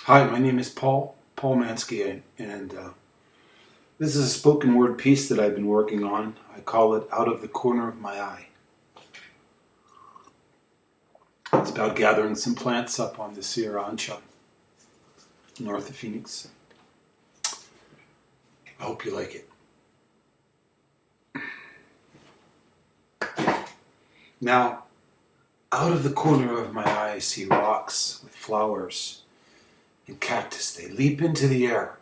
Hi, my name is Paul Manski, and this is a spoken word piece that I've been working on. I call it Out of the Corner of My Eye. It's about gathering some plants up on the Sierra Ancha, north of Phoenix. I hope you like it. Now, out of the corner of my eye, I see rocks with flowers and cactus. They leap into the air,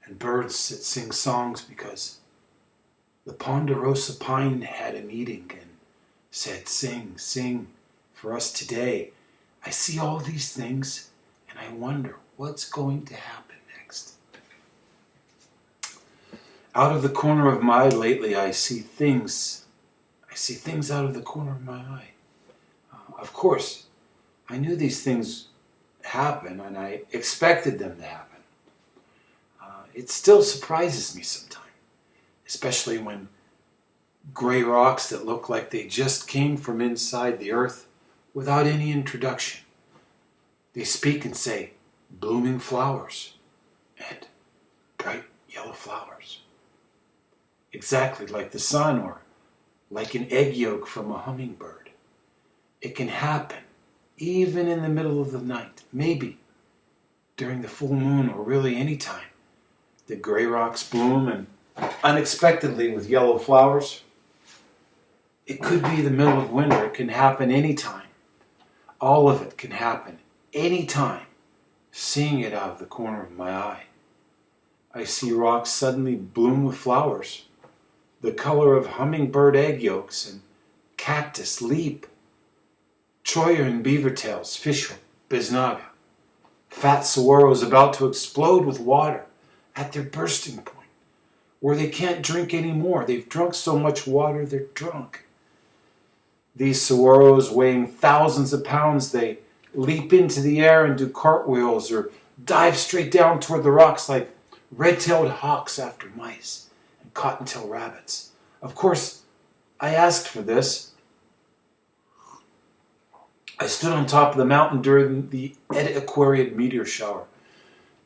and birds that sing songs because the Ponderosa pine had a meeting and said, "Sing, sing for us today." I see all these things and I wonder what's going to happen next. Out of the corner of my eye lately, I see things out of the corner of my eye. Of course, I knew these things happen and I expected them to happen. It still surprises me sometimes, especially when gray rocks that look like they just came from inside the earth without any introduction. They speak and say, blooming flowers and bright yellow flowers. Exactly like the sun or like an egg yolk from a hummingbird. It can happen even in the middle of the night, maybe during the full moon or really any time. The gray rocks bloom and unexpectedly with yellow flowers. It could be the middle of winter. It can happen anytime. All of it can happen anytime. Seeing it out of the corner of my eye. I see rocks suddenly bloom with flowers, the color of hummingbird egg yolks, and cactus leap. Choya and beaver tails, fishhook, bisnaga. Fat saguaros about to explode with water at their bursting point, where they can't drink anymore. They've drunk so much water, they're drunk. These saguaros weighing thousands of pounds, they leap into the air and do cartwheels or dive straight down toward the rocks like red-tailed hawks after mice and cottontail rabbits. Of course, I asked for this. I stood on top of the mountain during the EtaAquriad meteor shower,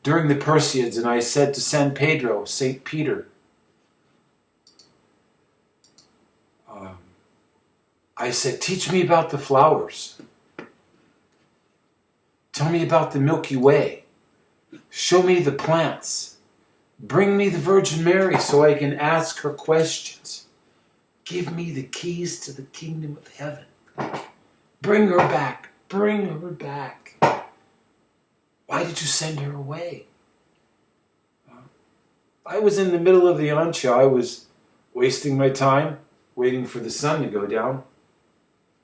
during the Perseids, and I said to San Pedro, St. Peter, I said, teach me about the flowers. Tell me about the Milky Way. Show me the plants. Bring me the Virgin Mary so I can ask her questions. Give me the keys to the kingdom of heaven. Bring her back. Bring her back. Why did you send her away? I was in the middle of the Ancha. I was wasting my time, waiting for the sun to go down,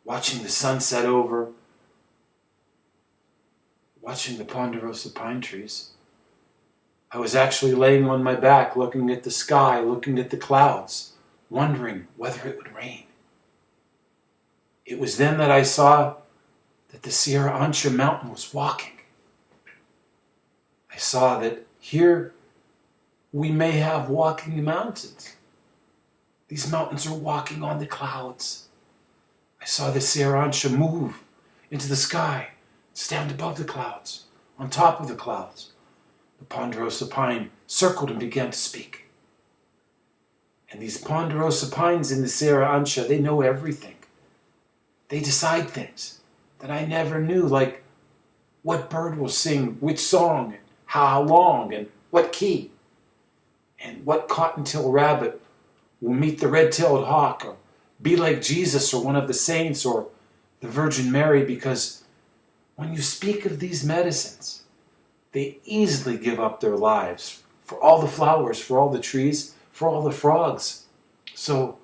watching the sunset over, watching the Ponderosa pine trees. I was actually laying on my back, looking at the sky, looking at the clouds, wondering whether it would rain. It was then that I saw that the Sierra Ancha mountain was walking. I saw that here we may have walking mountains. These mountains are walking on the clouds. I saw the Sierra Ancha move into the sky, stand above the clouds, on top of the clouds. The Ponderosa pine circled and began to speak. And these Ponderosa pines in the Sierra Ancha, they know everything. They decide things that I never knew, like what bird will sing which song, and how long, and what key, and what cottontail rabbit will meet the red-tailed hawk, or be like Jesus or one of the saints, or the Virgin Mary, because when you speak of these medicines, they easily give up their lives for all the flowers, for all the trees, for all the frogs, so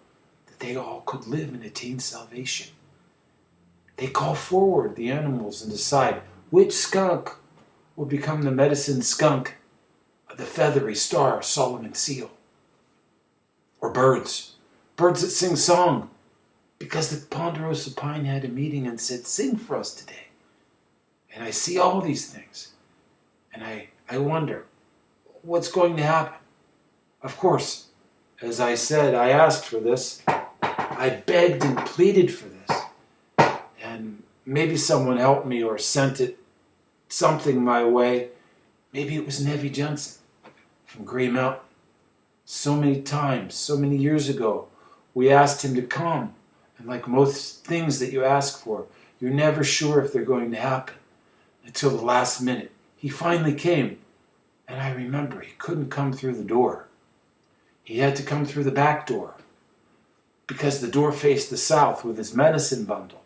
that they all could live and attain salvation. They call forward the animals and decide which skunk will become the medicine skunk of the feathery star Solomon seal. Or birds that sing song because the Ponderosa pine had a meeting and said, sing for us today. And I see all these things. And I wonder, what's going to happen? Of course, as I said, I asked for this. I begged and pleaded for this. And maybe someone helped me or sent it something my way. Maybe it was Nevi Jensen from Grey Mountain. So many times, so many years ago, we asked him to come. And like most things that you ask for, you're never sure if they're going to happen until the last minute. He finally came, and I remember he couldn't come through the door. He had to come through the back door because the door faced the south with his medicine bundle.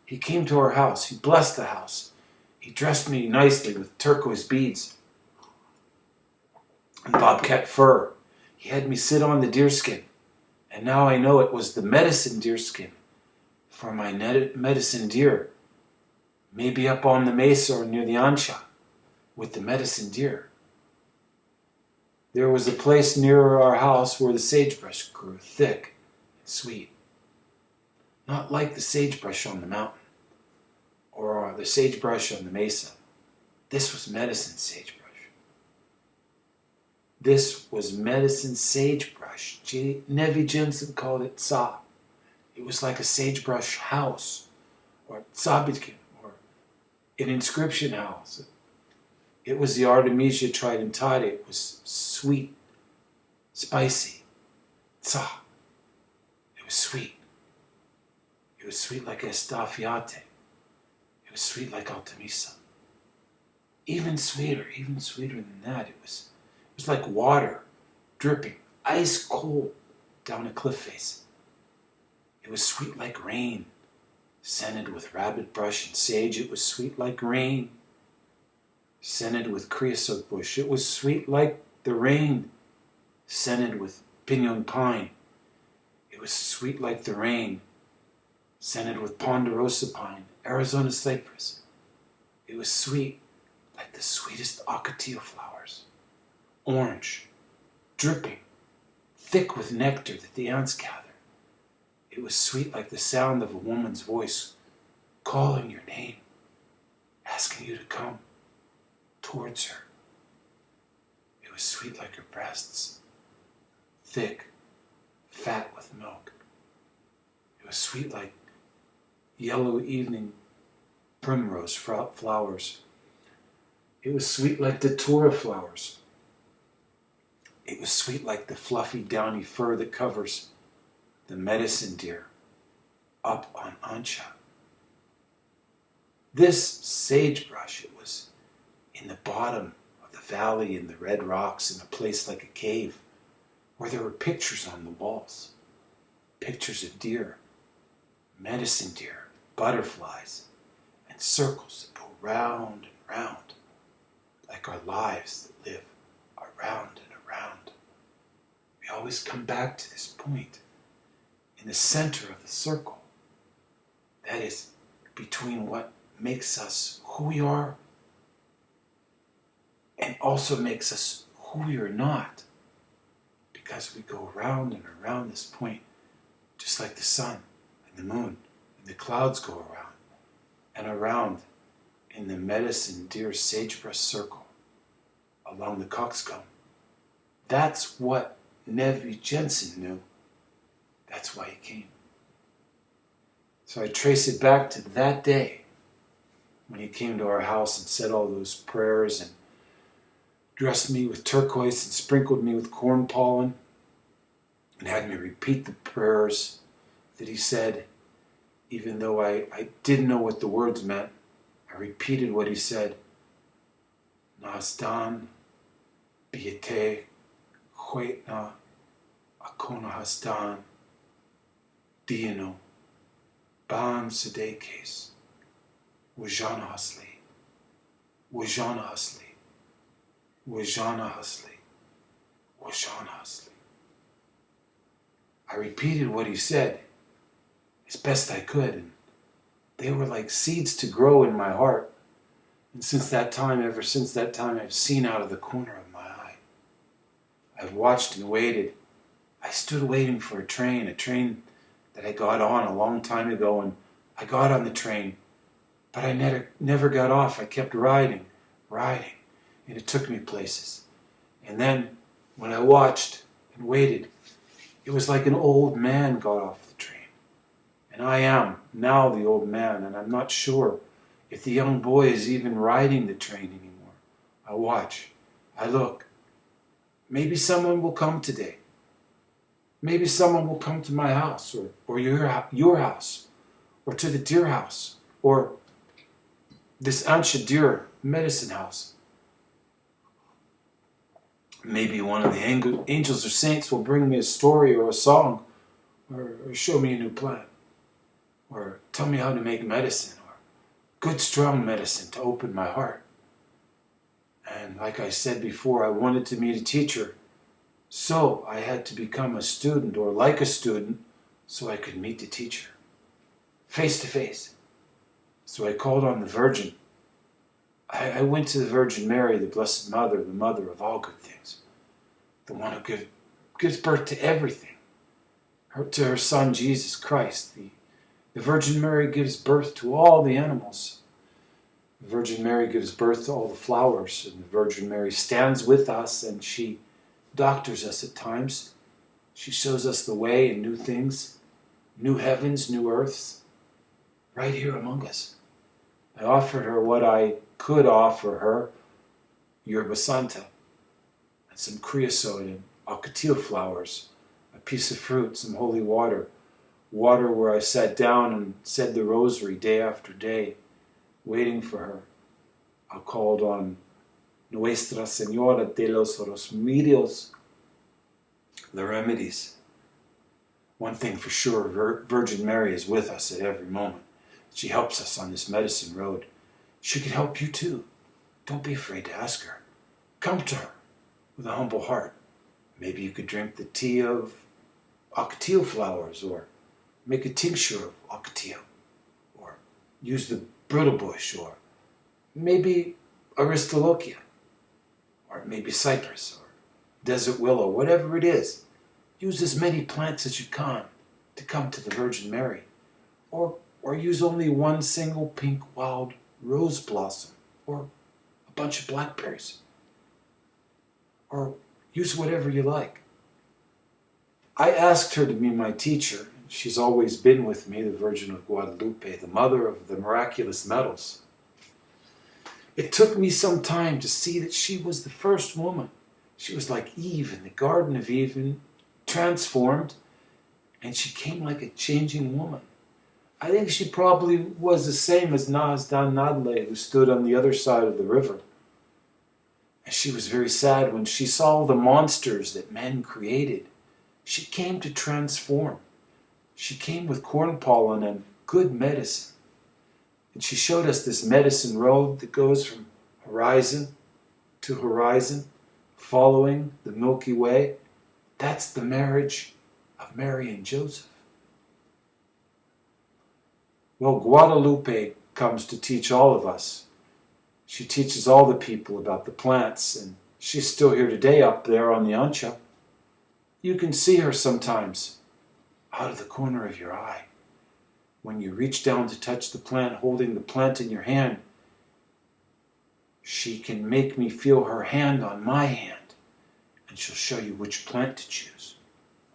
He came to our house. He blessed the house. He dressed me nicely with turquoise beads and bobcat fur. He had me sit on the deerskin, and now I know it was the medicine deerskin for my medicine deer, maybe up on the mesa or near the Ancha with the medicine deer. There was a place near our house where the sagebrush grew thick and sweet, not like the sagebrush on the mountain or the sagebrush on the mesa. This was medicine sagebrush. This was medicine sagebrush. Nevi Jensen called it tsa. It was like a sagebrush house, or tsabitkin, or an inscription house. It was the Artemisia tridentata. It was sweet, spicy, tsa. It was sweet. It was sweet like estafiate. It was sweet like Artemisa. Even sweeter than that. It was like water dripping, ice cold, down a cliff face. It was sweet like rain, scented with rabbit brush and sage. It was sweet like rain, scented with creosote bush. It was sweet like the rain, scented with pinon pine. It was sweet like the rain, scented with Ponderosa pine, Arizona cypress. It was sweet like the sweetest ocotillo flowers, orange, dripping, thick with nectar that the ants gather. It was sweet like the sound of a woman's voice calling your name, asking you to come towards her. It was sweet like her breasts, thick, fat with milk. It was sweet like yellow evening primrose flowers. It was sweet like datura flowers. It was sweet like the fluffy, downy fur that covers the medicine deer up on Ancha. This sagebrush, it was in the bottom of the valley in the red rocks in a place like a cave where there were pictures on the walls. Pictures of deer, medicine deer, butterflies, and circles that go round and round like our lives that live around and around. We always come back to this point in the center of the circle. That is between what makes us who we are and also makes us who we are not. Because we go around and around this point just like the sun and the moon and the clouds go around in the medicine deer sagebrush circle along the coxcomb. That's what Nevi Jensen knew. That's why he came. So I trace it back to that day when he came to our house and said all those prayers and dressed me with turquoise and sprinkled me with corn pollen and had me repeat the prayers that he said. Even though I didn't know what the words meant, I repeated what he said. Nasdan, Biete, Huetna, Akona Hasdan, Diano, Ban Sedekes, Wajana Husli, Wajana Husli, Wajana Husli, Wajana Husli. I repeated what he said as best I could, and they were like seeds to grow in my heart. And ever since that time, I've seen out of the corner of my eye. I've watched and waited. I stood waiting for a train that I got on a long time ago, and I got on the train, but I never got off. I kept riding, and it took me places. And then, when I watched and waited, it was like an old man got off the train. And I am now the old man, and I'm not sure if the young boy is even riding the train anymore. I watch. I look. Maybe someone will come today. Maybe someone will come to my house or your house or to the deer house or this Ancha deer medicine house. Maybe one of the angels or saints will bring me a story or a song or show me a new plant or tell me how to make medicine or good strong medicine to open my heart. And like I said before, I wanted to meet a teacher, so I had to become a student or like a student so I could meet the teacher face to face. So I called on the Virgin. I went to the Virgin Mary, the Blessed Mother, the mother of all good things, the one who gives birth to everything, to her Son Jesus Christ. The Virgin Mary gives birth to all the animals. The Virgin Mary gives birth to all the flowers, and the Virgin Mary stands with us, and she doctors us at times. She shows us the way and new things, new heavens, new earths, right here among us. I offered her what I could offer her, yerba santa, and some creosote and ocotillo flowers, a piece of fruit, some holy water where I sat down and said the rosary day after day, waiting for her. I called on Nuestra Señora de los Remedios, the remedies. One thing for sure, Virgin Mary is with us at every moment. She helps us on this medicine road. She could help you too. Don't be afraid to ask her. Come to her with a humble heart. Maybe you could drink the tea of ocotillo flowers or make a tincture of ocotillo or use the brittle bush or maybe aristolochia or maybe cypress or desert willow, whatever it is. Use as many plants as you can to come to the Virgin Mary. Or use only one single pink wild rose blossom or a bunch of blackberries. Or use whatever you like. I asked her to be my teacher. She's always been with me, the Virgin of Guadalupe, the mother of the miraculous metals. It took me some time to see that she was the first woman. She was like Eve in the Garden of Eden, transformed, and she came like a changing woman. I think she probably was the same as Nazdan Nadle, who stood on the other side of the river. And she was very sad when she saw the monsters that men created. She came to transform. She came with corn pollen and good medicine. And she showed us this medicine road that goes from horizon to horizon, following the Milky Way. That's the marriage of Mary and Joseph. Well, Guadalupe comes to teach all of us. She teaches all the people about the plants, and she's still here today up there on the Ancha. You can see her sometimes out of the corner of your eye. When you reach down to touch the plant, holding the plant in your hand, she can make me feel her hand on my hand, and she'll show you which plant to choose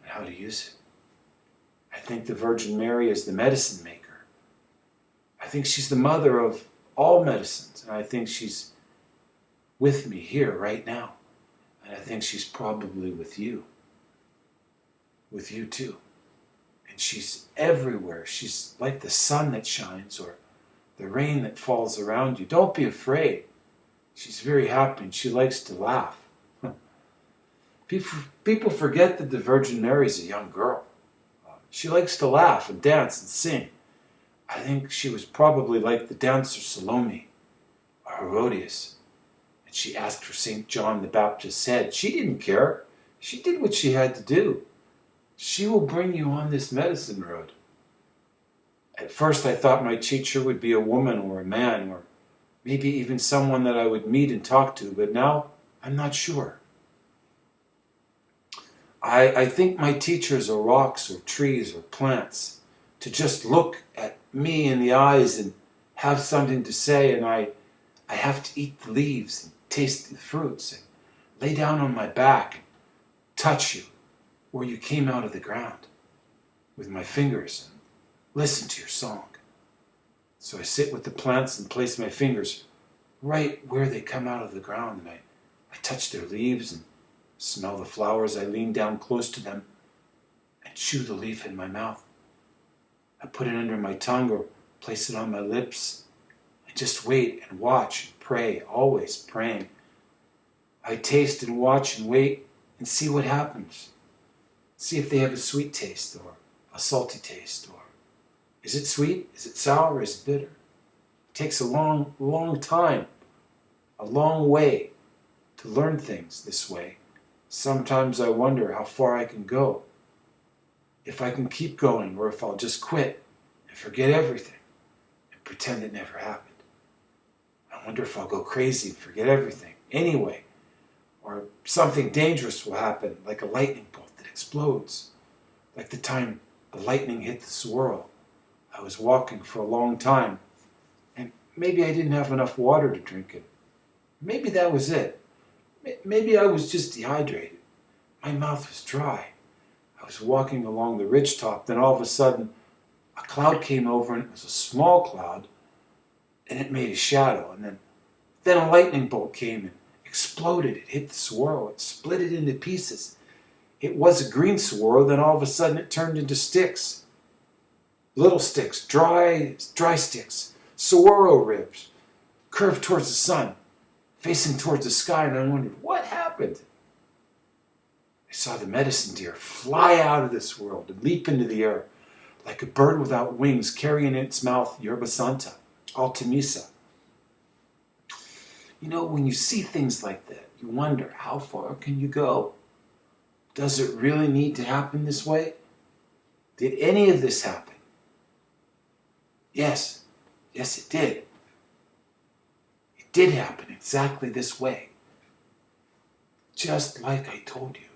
and how to use it. I think the Virgin Mary is the medicine maker. I think she's the mother of all medicines, and I think she's with me here right now. And I think she's probably with you too. And she's everywhere. She's like the sun that shines or the rain that falls around you. Don't be afraid. She's very happy and she likes to laugh. People forget that the Virgin Mary is a young girl. She likes to laugh and dance and sing. I think she was probably like the dancer Salome or Herodias. And she asked for St. John the Baptist's head. She didn't care. She did what she had to do. She will bring you on this medicine road. At first I thought my teacher would be a woman or a man or maybe even someone that I would meet and talk to, but now I'm not sure. I think my teachers are rocks or trees or plants to just look at me in the eyes and have something to say, and I have to eat the leaves and taste the fruits and lay down on my back and touch you where you came out of the ground with my fingers and listen to your song. So I sit with the plants and place my fingers right where they come out of the ground, and I touch their leaves and smell the flowers. I lean down close to them and chew the leaf in my mouth. I put it under my tongue or place it on my lips and just wait and watch and pray, always praying. I taste and watch and wait and see what happens. See if they have a sweet taste or a salty taste, or is it sweet, is it sour, is it bitter? It takes a long, long time, a long way to learn things this way. Sometimes I wonder how far I can go, if I can keep going, or if I'll just quit and forget everything and pretend it never happened. I wonder if I'll go crazy and forget everything anyway, or something dangerous will happen, like a lightning bolt that explodes, like the time the lightning hit the swirl. I was walking for a long time, and maybe I didn't have enough water to drink it. Maybe that was it. Maybe I was just dehydrated. My mouth was dry. I was walking along the ridgetop, then all of a sudden a cloud came over, and it was a small cloud, and it made a shadow, and then a lightning bolt came and exploded. It hit the swirl. It split it into pieces. It was a green swirl, then all of a sudden it turned into sticks. Little sticks, dry sticks, swirl ribs, curved towards the sun, facing towards the sky, and I wondered, what happened? I saw the medicine deer fly out of this world and leap into the air like a bird without wings, carrying in its mouth yerba santa, altamisa. You know, when you see things like that, you wonder, how far can you go? Does it really need to happen this way? Did any of this happen? Yes, it did. It did happen exactly this way. Just like I told you.